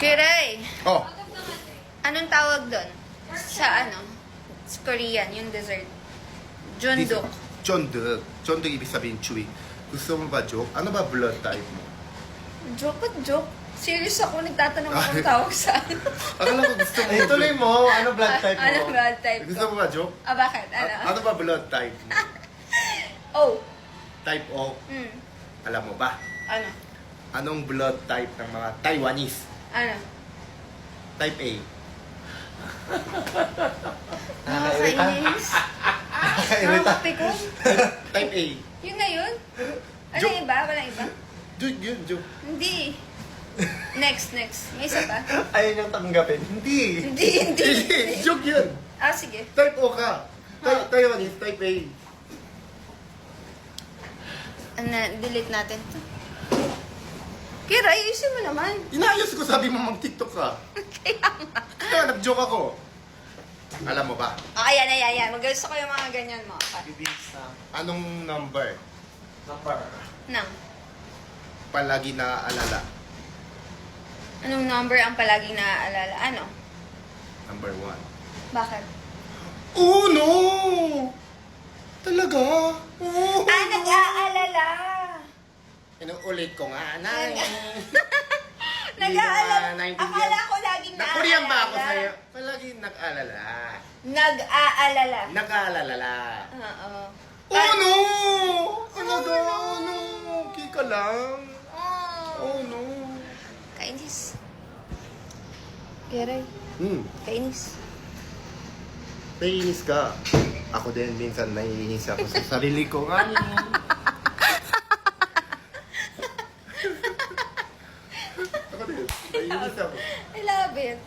Kiray, Oh, anong tawag doon? Sa Sa Korean, yung dessert. Junduk. 쫀득. 쫀득 ibig sabihin chewy. Gusto mo ba joke? Ano ba blood type mo? Joke at joke? Serious ako, nagtatanong akong tawag sa Akala ko gusto mo. Eh, tuloy mo. Ano blood type mo? Ano blood type Gusto ko? mo ba joke? Bakit? Ano ba blood type mo? Oh. Type O. Alam mo ba? Ano? Anong blood type ng mga Taiwanese? Ano? Type A. Nakakainis. Nakakairita. Nakakapikon. Type A. Yun na yun? Ano Joke. iba? Walang iba? Joke yun, joke. Hindi. Next. May isa pa? Ayun yung tanggapin. Hindi. Hindi. Joke yun. Sige. Type O ka. Taiwanese, type A. Delete natin to. Kira, ayusin mo naman. Inayos ko, sabi mo mag-TikTok ka. Kaya nga. Kaya nag-joke ako. Alam mo ba? Ayan. Gusto ko yung mga ganyan mo. Bibilis na. Anong number Number. Nang. palagi naaalala? Anong number ang palaging naaalala? Ano? Number 1. Bakit? Oh no! Talaga? Oh, Nag-aalala! Inuulit ko nga, Nay. Nag-aalala. 90 Akala ko laging naaalala. Nakorean ba ako sa'yo? Palagi nag-aalala. Nag-aalala. Nag-aalala. Oo. Oh no! Talaga? Oh no! Okay ka lang. Oh no! Kainis. Keray, kainis. Naiinis ka. Ako din, minsan naiinis ako sa sarili ko. Ako din, naiinis ako. I love it.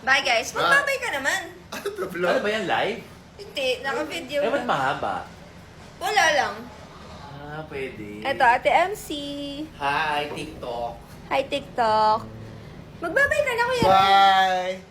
Bye guys. Magbabay ka naman. Ano to, Ano vlog? ba yan? Live? Hindi, naka-video Eh, ba't lang. mahaba? Wala lang. Pwede. Eto, Ate MC. Hi, TikTok. Hi, TikTok. Magbabay ka na, Kuya. Bye!